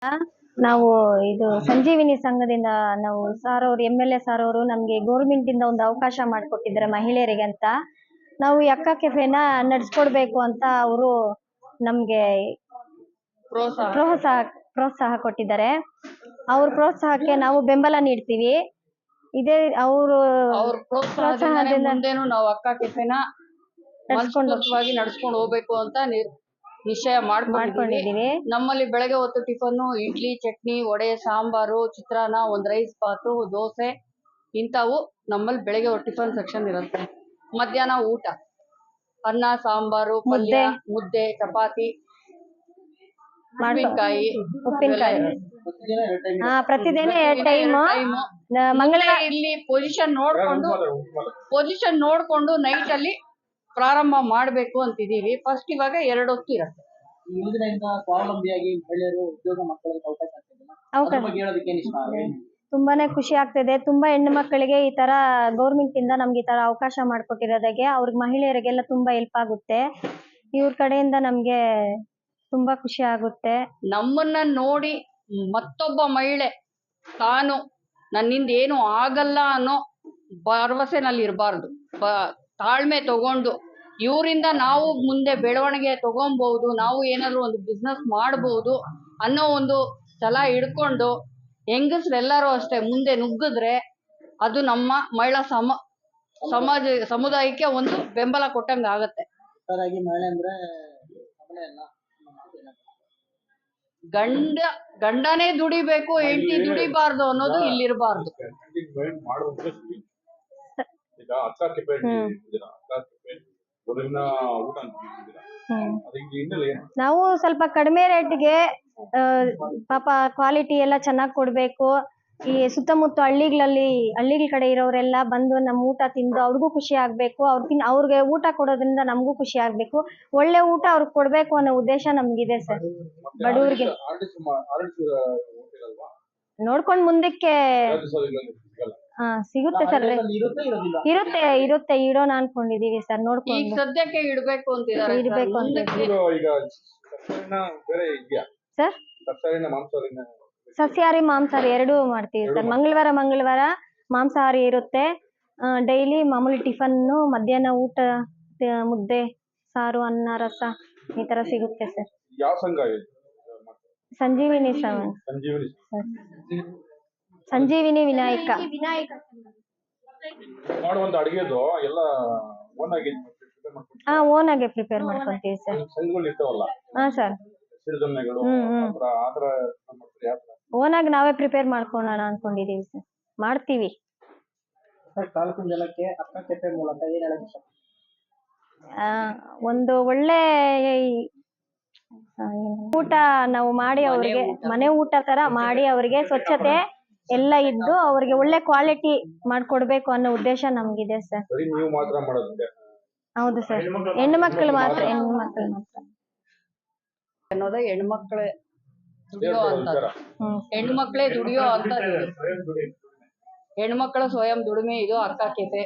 ಆ, ನಾವು ಇದು ಸಂಜೀವಿನಿ ಸಂಘದಿಂದ ನಾವು ಸಾರ್ ಅವರು MLA ಸಾರ್ ಅವರು ನಮ್ಗೆ ಗೌರ್ಮೆಂಟ್ ಇಂದ ಒಂದು ಅವಕಾಶ ಮಾಡಿಕೊಟ್ಟಿದ್ದಾರೆ ಮಹಿಳೆಯರಿಗೆ ಅಂತ. ನಾವು ಈ ಅಕ್ಕ ಕೆಫೆನ ನಡೆಸ್ಕೊಡ್ಬೇಕು ಅಂತ ಅವರು ನಮ್ಗೆ ಪ್ರೋತ್ಸಾಹ ಪ್ರೋತ್ಸಾಹ ಕೊಟ್ಟಿದ್ದಾರೆ. ಅವ್ರ ಪ್ರೋತ್ಸಾಹಕ್ಕೆ ನಾವು ಬೆಂಬಲ ನೀಡ್ತೀವಿ. ಇದೇ ಅವರು ಅವ್ರ ಪ್ರೋತ್ಸಾಹದಿಂದ ಮುಂದೇನು ನಾವು ಅಕ್ಕ ಕೆಫೆನ ಮನಸ್ಫೂರ್ತಿಯಾಗಿ ನಡ್ಸ್ಕೊಂಡು ಹೋಗ್ಬೇಕು ಅಂತ ನಿಶ್ಚಯ ಮಾಡ್ಕೊಂಡಿದೀವಿ. ನಮ್ಮಲ್ಲಿ ಬೆಳಗ್ಗೆ ಹೊತ್ತು ಟಿಫನ್ ಇಡ್ಲಿ, ಚಟ್ನಿ, ವಡೆ, ಸಾಂಬಾರು, ಚಿತ್ರಾನ್ನ, ಒಂದ್ ರೈಸ್ ಬಾತು, ದೋಸೆ ಇಂಥವು ನಮ್ಮಲ್ಲಿ ಬೆಳಗ್ಗೆ ಟಿಫನ್ ಸೆಕ್ಷನ್ ಇರುತ್ತೆ. ಮಧ್ಯಾಹ್ನ ಊಟ ಅನ್ನ, ಸಾಂಬಾರು, ಪಲ್ಯ, ಮುದ್ದೆ, ಚಪಾತಿ, ಉಪ್ಪಿನಕಾಯಿ. ಪ್ರತಿದಿನ 2 ಟೈಮ್. ಮಂಗಳವಾರ ಇಲ್ಲಿ ಪೊಸಿಷನ್ ನೋಡ್ಕೊಂಡು ನೈಟ್ ಅಲ್ಲಿ ಪ್ರಾರಂಭ ಮಾಡ್ಬೇಕು ಅಂತಿದೀವಿ. ಫಸ್ಟ್ ಇವಾಗ 2 ಹೊತ್ತು ಇರುತ್ತೆ. ಸ್ವಾವಲಂಬಿಯಾಗಿ ಮಹಿಳೆಯರು ಉದ್ಯೋಗ ಮಾಡ್ಕೊಳ್ಳೋದಕ್ಕೆ ಅವಕಾಶ ತುಂಬಾನೇ ಖುಷಿ ಆಗ್ತಿದೆ. ತುಂಬಾ ಹೆಣ್ಣು ಮಕ್ಕಳಿಗೆ ಈ ತರ ಗೌರ್ಮೆಂಟ್ ಇಂದ ನಮ್ಗೆ ಈ ತರ ಅವಕಾಶ ಮಾಡ್ಕೊಟ್ಟಿರೋದಕ್ಕೆ ಅವ್ರಿಗೆ ಮಹಿಳೆಯರಿಗೆಲ್ಲ ತುಂಬಾ ಹೆಲ್ಪ್ ಆಗುತ್ತೆ. ಇವ್ರ ಕಡೆಯಿಂದ ನಮ್ಗೆ ತುಂಬಾ ಖುಷಿ ಆಗುತ್ತೆ. ನಮ್ಮನ್ನ ನೋಡಿ ಮತ್ತೊಬ್ಬ ಮಹಿಳೆ ತಾನು ನನ್ನಿಂದ ಏನು ಆಗಲ್ಲ ಅನ್ನೋ ಭರವಸೆನಲ್ಲಿ ಇರಬಾರ್ದು. ತಾಳ್ಮೆ ತಗೊಂಡು ಇವರಿಂದ ನಾವು ಮುಂದೆ ಬೆಳವಣಿಗೆ ತಗೊಬಹುದು, ನಾವು ಏನಾದ್ರು ಒಂದು ಬಿಸ್ನೆಸ್ ಮಾಡಬಹುದು ಅನ್ನೋ ಒಂದು ಛಲ ಹಿಡ್ಕೊಂಡು ಹೆಂಗಸ್ರೆಲ್ಲರೂ ಅಷ್ಟೇ ಮುಂದೆ ನುಗ್ಗಿದ್ರೆ ಅದು ನಮ್ಮ ಮಹಿಳಾ ಸಮುದಾಯಕ್ಕೆ ಒಂದು ಬೆಂಬಲ ಕೊಟ್ಟಂಗ ಆಗತ್ತೆ. ಗಂಡನೇ ದುಡಿಬೇಕು, ಹೆಂಡತಿ ದುಡಿಬಾರ್ದು ಅನ್ನೋದು ಇಲ್ಲಿರಬಾರ್ದು. ನಾವು ಸ್ವಲ್ಪ ಕಡಿಮೆ ರೇಟ್ಗೆ ಪಾಪ ಕ್ವಾಲಿಟಿ ಎಲ್ಲ ಚೆನ್ನಾಗಿ ಕೊಡ್ಬೇಕು. ಈ ಸುತ್ತಮುತ್ತ ಹಳ್ಳಿಗಳ ಕಡೆ ಇರೋರೆಲ್ಲ ಬಂದು ನಮ್ಮ ಊಟ ತಿಂದು ಅವ್ರಿಗೂ ಖುಷಿ ಆಗ್ಬೇಕು. ಅವ್ರಿಗೆ ಊಟ ಕೊಡೋದ್ರಿಂದ ನಮಗೂ ಖುಷಿ ಆಗ್ಬೇಕು. ಒಳ್ಳೆ ಊಟ ಅವ್ರಿಗೆ ಕೊಡ್ಬೇಕು ಅನ್ನೋ ಉದ್ದೇಶ ನಮ್ಗಿದೆ ಸರ್. ಬಡವ್ರಿಗೆ ನೋಡ್ಕೊಂಡ್ ಮುಂದಕ್ಕೆ ಸಿಗುತ್ತೆ ಸರ್. ಇರುತ್ತೆ ಇಡೋಣ ಅನ್ಕೊಂಡಿದೀವಿ ಸರ್. ನೋಡ್ಕೊಂಡು ಸದ್ಯಕ್ಕೆ ಇಡ್ಬೇಕು ಅಂತಿದ್ದಾರೆ ಸರ್. ಸಸ್ಯಾಹಾರಿ ಮಾಂಸಾಹಾರಿ ಎರಡೂ ಮಾಡ್ತೀವಿ ಸರ್. ಮಂಗಳವಾರ ಮಾಂಸಾಹಾರಿ ಇರುತ್ತೆ. ಡೈಲಿ ಮಾಮೂಲಿ ಟಿಫನ್ನು, ಮಧ್ಯಾಹ್ನ ಊಟ ಮುದ್ದೆ, ಸಾರು, ಅನ್ನ, ರಸ ಈ ತರ ಸಿಗುತ್ತೆ ಸರ್. ಸಂಜೀವಿನಿ ಸಂಜೀವಿನಿ ವಿನಾಯಕ ಓನ್ ಆಗಿ ಪ್ರಿಪೇರ್ ಮಾಡ್ಕೊಂತೀವಿ ಸರ್. ಸರ್ ಓನ್ ಆಗಿ ನಾವೇ ಪ್ರಿಪೇರ್ ಮಾಡ್ಕೊಳ್ಳೋಣ ಅನ್ಕೊಂಡಿದೀವಿ ಸರ್. ಮಾಡ್ತೀವಿ. ಒಂದು ಒಳ್ಳೆ ಊಟ ನಾವು ಮಾಡಿ ಅವ್ರಿಗೆ ಮನೆ ಊಟ ತರ ಮಾಡಿ ಅವ್ರಿಗೆ ಸ್ವಚ್ಛತೆ ಎಲ್ಲ ಇದ್ದು ಅವ್ರಿಗೆ ಒಳ್ಳೆ ಕ್ವಾಲಿಟಿ ಮಾಡ್ಕೊಡ್ಬೇಕು ಅನ್ನೋ ಉದ್ದೇಶ ನಮ್ಗಿದೆ ಸರ್. ಹೌದು ಸರ್. ಹೆಣ್ಣು ಮಕ್ಕಳು ಮಾತ್ರ ಅನ್ನೋದೇ ಹೆಣ್ಮಕ್ಳೇ ದುಡಿಯೋ ಅಂತ ಹೆಣ್ಮಕ್ಳ ಸ್ವಯಂ ದುಡಿಮೆ ಇದು ಅಕ್ಕ ಕೆಫೆ.